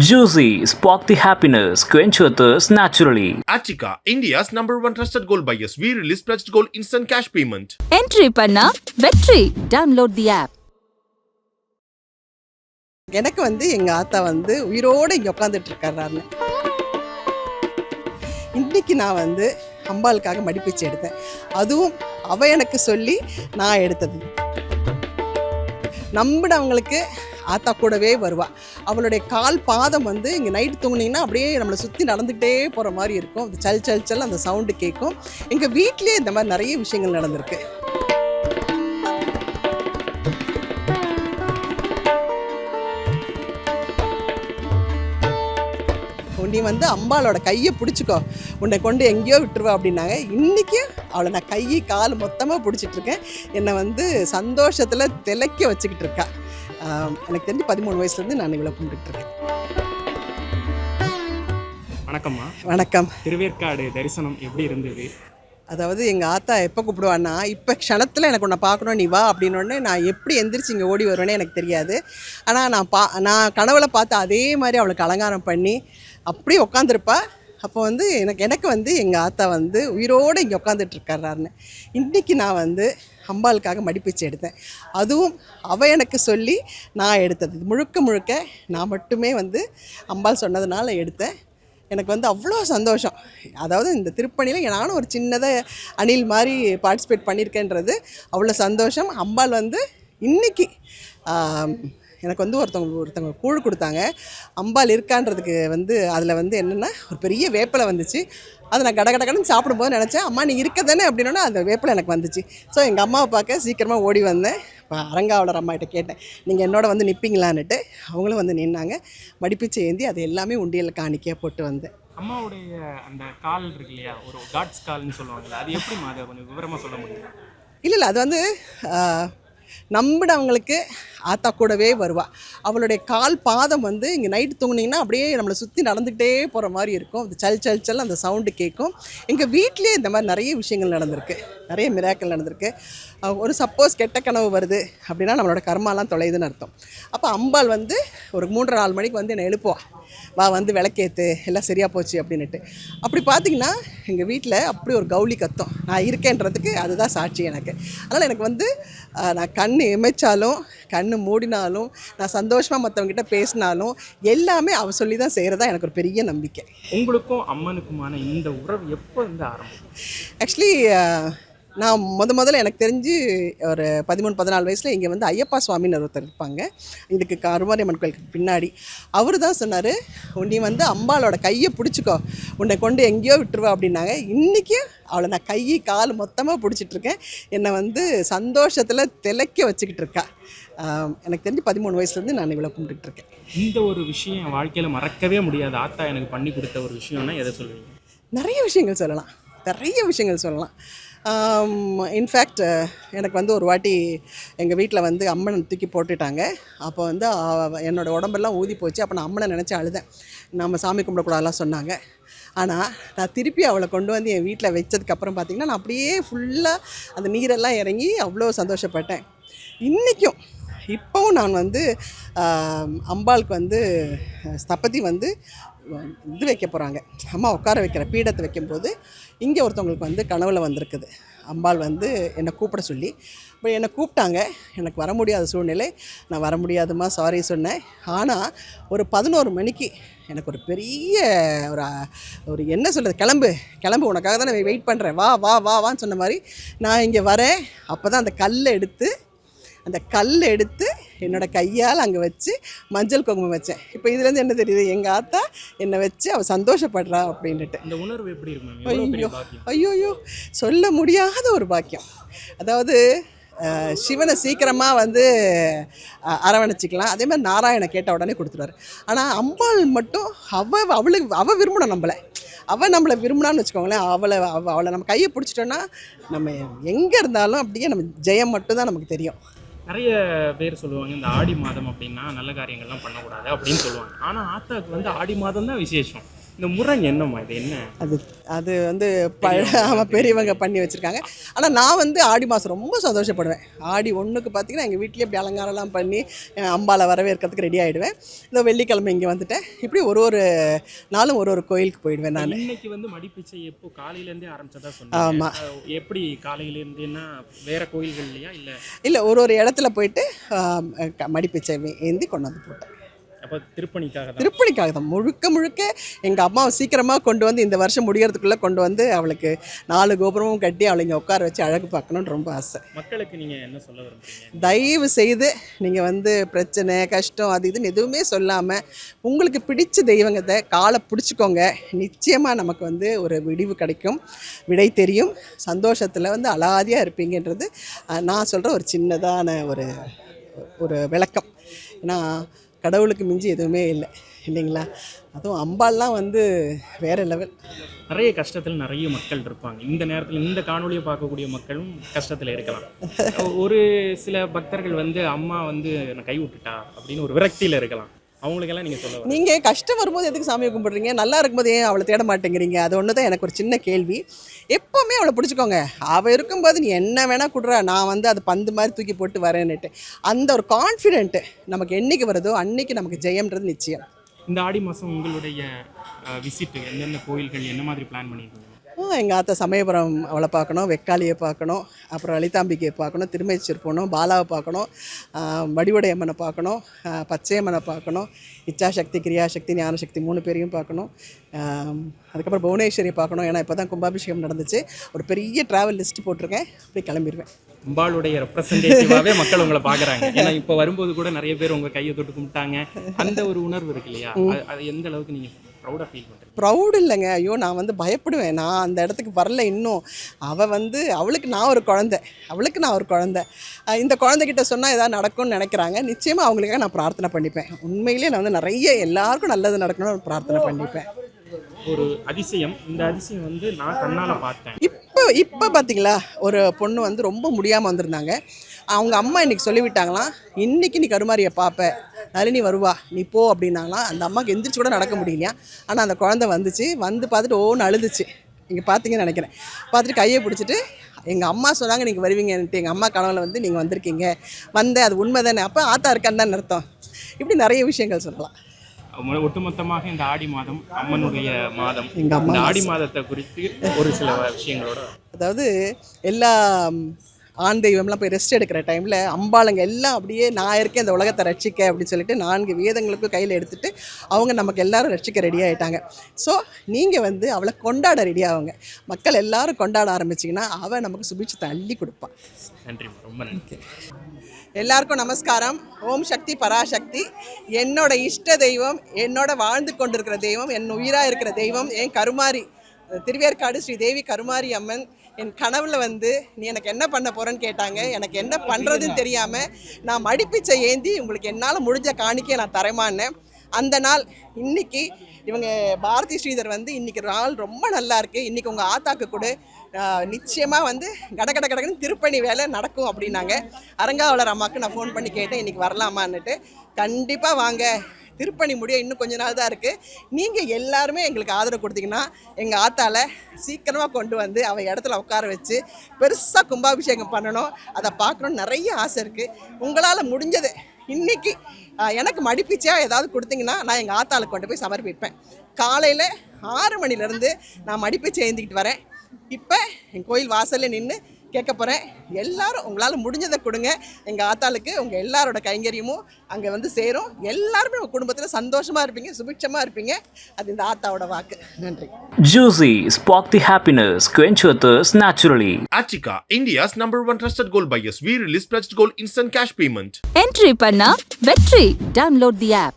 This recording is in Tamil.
Juicy, spark the happiness, quench your thirst naturally. Achika, India's #1 trusted gold buyers. We release pledged gold instant cash payment. Entry பண்ணா வெற்றி. Download the app. எனக்கு எங்கள் ஆத்தா உயிரோடு இங்கே உட்காந்துட்டு இருக்காருன்னு இன்றைக்கி நான் அம்பாளுக்காக மடிப்பிச்சு எடுத்தேன். அதுவும் அவள் எனக்கு சொல்லி நான் எடுத்தது. நம்பினவங்களுக்கு ஆத்தா கூடவே வருவாள். அவளுடைய கால் பாதம் இங்கே நைட்டு தூங்குனீங்கன்னா அப்படியே நம்மளை சுற்றி நடந்துகிட்டே போகிற மாதிரி இருக்கும். அது சல் சல் சல் அந்த சவுண்டு கேட்கும். எங்கள் வீட்லேயே இந்த மாதிரி நிறைய விஷயங்கள் நடந்திருக்கு. நீ அம்பாளோட கையை பிடிச்சிக்கோ, உன்னை கொண்டு எங்கேயோ விட்டுருவா அப்படின்னாங்க. இன்றைக்கி அவளை நான் கை கால் மொத்தமாக பிடிச்சிட்ருக்கேன். என்னை சந்தோஷத்தில் திளைக்க வச்சுக்கிட்டு இருக்கா. எனக்கு தெரிஞ்சு 13 வயசுலேருந்து நான் இவ்வளோ கும்பிட்டுருக்கேன். வணக்கம்மா. வணக்கம். திருவேற்காடு தரிசனம் எப்படி இருந்தது? அதாவது எங்கள் ஆத்தா எப்போ கூப்பிடுவான்னா, இப்போ க்ஷணத்தில் எனக்கு உன்னை பார்க்கணும், நீ வா அப்படின்னோடனே நான் எப்படி எந்திரிச்சு இங்கே ஓடி வருவேனே எனக்கு தெரியாது. ஆனால் நான் கனவுல பார்த்து அதே மாதிரி அவளுக்கு அலங்காரம் பண்ணி அப்படியே உட்காந்துருப்பா. அப்போ எனக்கு எங்கள் ஆத்தா உயிரோடு இங்கே உட்காந்துட்ருக்காருன்னு இன்றைக்கி நான் அம்பாளுக்காக மடிப்பிச்சு எடுத்தேன். அதுவும் அவள் எனக்கு சொல்லி நான் எடுத்தது. முழுக்க முழுக்க நான் மட்டுமே அம்பாள் சொன்னதுனால எடுத்தேன். எனக்கு அவ்வளோ சந்தோஷம். அதாவது இந்த திருப்பணியில் நானும் ஒரு சின்னதாக அணில் மாதிரி பார்ட்டிசிபேட் பண்ணியிருக்கேன்றது அவ்வளோ சந்தோஷம். அம்பாள் இன்றைக்கி எனக்கு ஒருத்தவங்க கூழ் கொடுத்தாங்க. அம்பாள் இருக்கான்றதுக்கு அதில் என்னென்னா ஒரு பெரிய வேப்பிலை வந்துச்சு. அதை நான் கடகடன்னு சாப்பிடும்போது நினச்சேன், அம்மா நீ இருக்க தானே அப்படின்னா அந்த வேப்பிலை எனக்கு வந்துச்சு. ஸோ எங்கள் அம்மாவை பார்க்க சீக்கிரமாக ஓடி வந்தேன். இப்போ அரங்காவலர் அம்மாகிட்ட கேட்டேன், நீங்கள் என்னோட நிற்பீங்களான்னுட்டு. அவங்களும் நின்னாங்க. மடிப்பிச்சு ஏந்தி அது எல்லாமே உண்டியலில் காணிக்கையாக போட்டு வந்தேன். அம்மாவுடைய அந்த கால் இருக்கு இல்லையா, ஒரு காட்ஸ் கால்னு சொல்லுவாங்கல்ல, அது எப்படி அதை கொஞ்சம் விவரமாக சொல்ல முடியும்? இல்லை அது நம்பினவங்களுக்கு ஆத்தா கூடவே வருவாள். அவளுடைய கால் பாதம் இங்கே நைட்டு தூங்குனீங்கன்னா அப்படியே நம்மளை சுற்றி நடந்துகிட்டே போகிற மாதிரி இருக்கும். அது சல் சல் சல் அந்த சவுண்டு கேட்கும். எங்கள் வீட்லேயே இந்த மாதிரி நிறைய விஷயங்கள் நடந்திருக்கு. நிறைய மிராக்கள் நடந்திருக்கு. ஒரு சப்போஸ் கெட்ட கனவு வருது அப்படின்னா நம்மளோட கர்மாலாம் தொலையுதுன்னு அர்த்தம். அப்போ அம்பாள் ஒரு 3-4 மணிக்கு என்னை எழுப்புவா, வா விளக்கேற்று எல்லாம் சரியாக போச்சு அப்படின்னுட்டு. அப்படி பார்த்திங்கன்னா எங்கள் வீட்டில் அப்படி ஒரு கவுளி கத்தம். நான் இருக்கேன்றதுக்கு அதுதான் சாட்சி எனக்கு. அதனால் எனக்கு நான் கண் இமைச்சாலும் கண் மூடினாலும் நான் சந்தோஷமாக மற்றவங்ககிட்ட பேசினாலும் எல்லாமே அவள் சொல்லி தான் செய்கிறதா எனக்கு ஒரு பெரிய நம்பிக்கை. உங்களுக்கும் அம்மனுக்குமான இந்த உறவு எப்போ ஆரம்பம்? ஆக்சுவலி நான் முதல்ல எனக்கு தெரிஞ்சு ஒரு 13-14 வயசில் இங்கே ஐயப்பா சுவாமின்னு ஒருத்தர் இருப்பாங்க. இதுக்கு கருமாரியம்மன் கோயிலுக்கு பின்னாடி. அவர் தான் சொன்னார், நீ அம்பாளோட கையை பிடிச்சிக்கோ, உன்னை கொண்டு எங்கேயோ விட்டுருவா அப்படின்னாங்க. இன்றைக்கி அவளை நான் கை கால் மொத்தமாக பிடிச்சிட்ருக்கேன். என்னை சந்தோஷத்தில் திளைக்க வச்சுக்கிட்டு இருக்கா. எனக்கு தெரிஞ்சு 13 வயசுலேருந்து நான் இவ்வளோ கும்பிட்டுருக்கேன். இந்த ஒரு விஷயம் என் வாழ்க்கையில் மறக்கவே முடியாது, ஆத்தா எனக்கு பண்ணி கொடுத்த ஒரு விஷயம்னா எதை சொல்லுவீங்க? நிறைய விஷயங்கள் சொல்லலாம். இன்ஃபேக்ட் எனக்கு ஒரு வாட்டி எங்கள் வீட்டில் அம்மனை தூக்கி போட்டுட்டாங்க. அப்போ என்னோடய உடம்பெல்லாம் ஊதி போச்சு. அப்போ நான் அம்மனை நினச்சி அழுதேன். நம்ம சாமி கும்பிடக்கூடாதெல்லாம் சொன்னாங்க. ஆனால் நான் திருப்பி அவளை கொண்டு என் வீட்டில் வச்சதுக்கப்புறம் பார்த்திங்கன்னா நான் அப்படியே ஃபுல்லாக அந்த நீரெல்லாம் இறங்கி அவ்வளோ சந்தோஷப்பட்டேன். இன்றைக்கும் இப்போவும் நான் அம்பாளுக்கு ஸ்தபதி இது வைக்க போகிறாங்க. அம்மா உட்கார வைக்கிற பீடத்தை வைக்கும்போது இங்கே ஒருத்தவங்களுக்கு கனவுல வந்திருக்குது. அம்பாள் என்னை கூப்பிட சொல்லி. இப்போ என்னை கூப்பிட்டாங்க. எனக்கு வர முடியாத சூழ்நிலை. நான் வர முடியாதுமா, சாரி சொன்னேன். ஆனால் ஒரு 11 மணிக்கு எனக்கு ஒரு பெரிய ஒரு என்ன சொல்கிறது, கிளம்பு உனக்காக தான் நான் வெயிட் பண்ணுறேன், வா வா வா வான்னு சொன்ன மாதிரி நான் இங்கே வரேன். அப்போ தான் அந்த கல் எடுத்து என்னோடய கையால் அங்கே வச்சு மஞ்சள் குங்குமம் வச்சேன். இப்போ இதுலேருந்து என்ன தெரியுது, எங்கள் ஆத்தா என்னை வச்சு அவள் சந்தோஷப்படுறா அப்படின்ட்டு. அந்த உணர்வு எப்படி இருக்கும்? ஐயோ சொல்ல முடியாத ஒரு பாக்கியம். அதாவது சிவனை சீக்கிரமாக அரவணைச்சிக்கலாம். அதே மாதிரி நாராயணை கேட்ட உடனே கொடுத்துருவார். ஆனால் அம்பாள் மட்டும் அவள் விரும்பணும் நம்மளை விரும்பினான்னு வச்சுக்கோங்களேன். அவளை நம்ம கையை பிடிச்சிட்டோன்னா நம்ம எங்கே இருந்தாலும் அப்படியே நம்ம ஜெயம் மட்டும்தான் நமக்கு தெரியும். நிறைய பேர் சொல்லுவாங்க, இந்த ஆடி மாதம் அப்படின்னா நல்ல காரியங்கள்லாம் பண்ணக்கூடாது அப்படின்னு சொல்லுவாங்க. ஆனால் ஆத்தாவுக்கு ஆடி மாதம் தான் விசேஷம். இந்த முரண் என்னம்மா இது என்ன? அது அது வந்து பெரியவங்க பண்ணி வச்சுருக்காங்க. ஆனால் நான் வந்து ஆடி மாதம் ரொம்ப சந்தோஷப்படுவேன். ஆடி 1க்கு பார்த்தீங்கன்னா எங்கள் வீட்லேயே இப்படி அலங்காரம்லாம் பண்ணி அம்பாவை வரவேற்கிறதுக்கு ரெடி ஆகிடுவேன். இந்த வெள்ளிக்கிழமை இங்கே வந்துட்டேன். இப்படி ஒரு நாளும் ஒரு கோயிலுக்கு போயிடுவேன் நான். இன்னைக்கு வந்து மடிப்பிச்சை எப்போ காலையிலேருந்தே ஆரம்பிச்சதா சொன்னீங்க. ஆமாம். எப்படி காலையிலேருந்துன்னா வேற கோயில்கள்லையா இல்லை? இல்லை, ஒரு இடத்துல போயிட்டு மடிப்பிச்சை ஏந்தி கொண்டு வந்து போட்டேன். அப்போ திருப்பணிக்காக தான் முழுக்க எங்கள் அம்மாவை சீக்கிரமாக கொண்டு வந்து இந்த வருஷம் முடியறதுக்குள்ளே கொண்டு வந்து அவளுக்கு 4 கோபுரமும் கட்டி அவளை இங்கே உட்கார வச்சு அழகு பார்க்கணுன்னு ரொம்ப ஆசை. மக்களுக்கு நீங்கள் என்ன சொல்ல விரும்புறீங்க? தயவு செய்து நீங்கள் வந்து பிரச்சனை கஷ்டம் அது இதுன்னு எதுவுமே சொல்லாமல் உங்களுக்கு பிடிச்ச தெய்வங்கத்தை காலை பிடிச்சிக்கோங்க. நிச்சயமாக நமக்கு வந்து ஒரு விடிவு கிடைக்கும், விடை தெரியும், சந்தோஷத்தில் வந்து அலாதியாக இருப்பீங்கன்றது நான் சொல்கிற ஒரு சின்னதான ஒரு விளக்கம். ஏன்னா கடவுளுக்கு மிஞ்சி எதுவுமே இல்லை இல்லைங்களா? அதுவும் அம்பாள்லாம் வந்து வேறு லெவல். நிறைய கஷ்டத்தில் நிறைய மக்கள் இருப்பாங்க. இந்த நேரத்தில் இந்த காணொலியை பார்க்கக்கூடிய மக்களும் கஷ்டத்தில் இருக்கலாம். ஒரு சில பக்தர்கள் வந்து அம்மா வந்து என்னை கைவிட்டுட்டா அப்படின்னு ஒரு விரக்தியில் இருக்கலாம். அவங்களுக்கெல்லாம் நீங்கள் சொல்ல நீங்கள் கஷ்டம் வரும்போது எதுக்கு சாமியை கும்பிட்றீங்க? நல்லா இருக்கும்போது ஏன் அவளை தேட மாட்டேங்கிறீங்க? அது ஒன்று தான் எனக்கு ஒரு சின்ன கேள்வி. எப்போவுமே அவளை பிடிச்சிக்கோங்க. அவள் இருக்கும்போது நீ என்ன வேணால் கொடுறா, நான் வந்து அது பந்து மாதிரி தூக்கி போட்டு வரேன்னுட்டு அந்த ஒரு கான்ஃபிடென்ட்டு நமக்கு என்றைக்கு வருதோ அன்றைக்கி நமக்கு ஜெயம்ன்றது நிச்சயம். இந்த ஆடி மாதம் உங்களுடைய விசிட்டு எந்தெந்த கோயில்கள் என்ன மாதிரி பிளான் பண்ணியிருக்கீங்க? எங்கள் ஆத்தா சமயபுரம் அவளை பார்க்கணும், வெக்காளியை பார்க்கணும், அப்புறம் லலிதாம்பிகையை பார்க்கணும், திருமேச்சூர் போகணும், பாலாவை பார்க்கணும், வடிவுடை அம்மனை பார்க்கணும், பச்சையம்மனை பார்க்கணும், இச்சாசக்தி கிரியாசக்தி ஞானசக்தி 3 பேரையும் பார்க்கணும். அதுக்கப்புறம் புவனேஸ்வரியை பார்க்கணும். ஏன்னா இப்போ தான் கும்பாபிஷேகம் நடந்துச்சு. ஒரு பெரிய ட்ராவல் லிஸ்ட்டு போட்டிருக்கேன். அப்படி கிளம்பிடுவேன். அம்பாளுடைய ரெப்ரசன்டேட்டிவாகவே மக்கள் உங்களை பார்க்குறாங்க. ஏன்னா இப்போ வரும்போது கூட நிறைய பேர் உங்கள் கையை தொட்டு கும்பிட்டாங்க. அந்த ஒரு உணர்வு இருக்கு இல்லையா? அது எந்த அளவுக்கு நீங்கள் ப்ரௌடாக ஃபீல் பண்ணுறீங்க? ப்ரௌடு இல்லைங்க. ஐயோ, நான் வந்து பயப்படுவேன். நான் அந்த இடத்துக்கு வரல இன்னும். அவள் வந்து அவளுக்கு நான் ஒரு குழந்தை. இந்த குழந்தைகிட்ட சொன்னால் எதாவது நடக்கும்னு நினைக்கிறாங்க. நிச்சயமாக அவங்களுக்காக நான் பிரார்த்தனை பண்ணிப்பேன். உண்மையிலே நான் வந்து நிறைய எல்லாருக்கும் நல்லது நடக்கணும்னு பிரார்த்தனை பண்ணிப்பேன். ஒரு அதிசயம், இந்த அதிசயம் வந்து நான் கண்ணால் பார்த்தேன். இப்போ பார்த்தீங்களா, ஒரு பொண்ணு வந்து ரொம்ப முடியாமல் வந்திருந்தாங்க. அவங்க அம்மா இன்றைக்கி சொல்லிவிட்டாங்களாம், இன்றைக்கி நீ கருமாரியை பார்ப்ப, நளினி வருவா, நீ போ அப்படின்னாங்களாம். அந்த அம்மாவுக்கு எந்திரிச்சு கூட நடக்க முடியலையா. ஆனால் அந்த குழந்தை வந்துச்சு. வந்து பார்த்துட்டு ஓன்னு அழுதுச்சு. நீங்கள் பார்த்தீங்கன்னு நினைக்கிறேன். பார்த்துட்டு கையை பிடிச்சிட்டு எங்கள் அம்மா சொன்னாங்க நீங்கள் வருவீங்கன்ட்டு. எங்கள் அம்மா கனவுல வந்து நீங்கள் வந்திருக்கீங்க. அது உண்மை தானே, அப்போ ஆத்தா இருக்கான்னு தான் அர்த்தம். இப்படி நிறைய விஷயங்கள் சொல்லலாம். ஒட்டுமொத்தமாக இந்த ஆடி மாதம் அம்மனுடைய மாதம். இந்த ஆடி மாதத்தை குறித்து ஒரு சில விஷயங்களோட, அதாவது எல்லா ஆண் தெய்வம்லாம் போய் ரெஸ்ட் எடுக்கிற டைமில் அம்பாளுங்க எல்லாம் அப்படியே நான் இருக்கேன் இந்த உலகத்தை ரட்சிக்க அப்படின்னு சொல்லிட்டு 4 வேதங்களுக்கும் கையில் எடுத்துகிட்டு அவங்க நமக்கு எல்லாரும் ரட்சிக்க ரெடி ஆகிட்டாங்க. ஸோ நீங்கள் வந்து அவளை கொண்டாட ரெடி ஆகுங்க. மக்கள் எல்லாரும் கொண்டாட ஆரம்பிச்சிங்கன்னா அவள் நமக்கு சுபிட்சத்தை அள்ளி கொடுப்பாள். நன்றி, ரொம்ப நன்றி. எல்லாருக்கும் நமஸ்காரம். ஓம் சக்தி பராசக்தி. என்னோட இஷ்ட தெய்வம், என்னோட வாழ்ந்து கொண்டிருக்கிற தெய்வம், என் உயிராக இருக்கிற தெய்வம் என் கருமாரி திருவேற்காடு ஸ்ரீ தேவி கருமாரி அம்மன். என் கனவுல வந்து நீ எனக்கு என்ன பண்ண போகிறேன்னு கேட்டாங்க. எனக்கு என்ன பண்ணுறதுன்னு தெரியாமல் நான் மடிப்பிச்சை ஏந்தி உங்களுக்கு என்னால் முடிஞ்ச காணிக்கையை நான் தரமானேன். அந்த நாள் இன்னைக்கு. இவங்க பாரதி ஸ்ரீதர் வந்து இன்றைக்கி நாள் ரொம்ப நல்லா இருக்குது, இன்றைக்கி உங்கள் ஆத்தாக்கு கூட நிச்சயமாக வந்து கடகடன்னு திருப்பணி வேலை நடக்கும் அப்படின்னாங்க. அரங்காவலர் அம்மாவுக்கு நான் ஃபோன் பண்ணி கேட்டேன் இன்றைக்கி வரலாமான்னுட்டு. கண்டிப்பாக வாங்க, திருப்பணி முடிய இன்னும் கொஞ்ச நாள் தான் இருக்குது. நீங்கள் எல்லாருமே எங்களுக்கு ஆதரவு கொடுத்தீங்கன்னா எங்கள் ஆத்தால சீக்கிரமாக கொண்டு வந்து அவள் இடத்துல உட்கார வச்சு பெருசாக கும்பாபிஷேகம் பண்ணணும். அதை பார்க்கணுன்னு நிறைய ஆசை இருக்குது. உங்களால் முடிஞ்சது இன்றைக்கி எனக்கு மடிப்பிச்சையாக ஏதாவது கொடுத்தீங்கன்னா நான் எங்கள் ஆத்தாளுக்கு கொண்டு போய் சமர்ப்பிப்பேன். காலையில் 6 மணிலேருந்து நான் மடிப்பிச்சை ஏந்திக்கிட்டு வரேன். இப்போ என் கோயில் வாசலில் நின்று கேட்க போகிறேன். எல்லாரும் உங்களால் முடிஞ்சதை கொடுங்க. எங்கள் ஆத்தாளுக்கு உங்கள் எல்லாரோட கைங்கரியமும் அங்கே வந்து சேரும். எல்லாருமே உங்கள் குடும்பத்தில் சந்தோஷமாக இருப்பீங்க, சுபிட்சமாக இருப்பீங்க. அது இந்த ஆத்தாவோட வாக்கு. நன்றி. Juicy, spark the happiness, quench your thirst naturally. Achika, India's #1 trusted gold buyers. We release pledged gold instant cash payment. Entry பண்ணா வெற்றி. Download the app.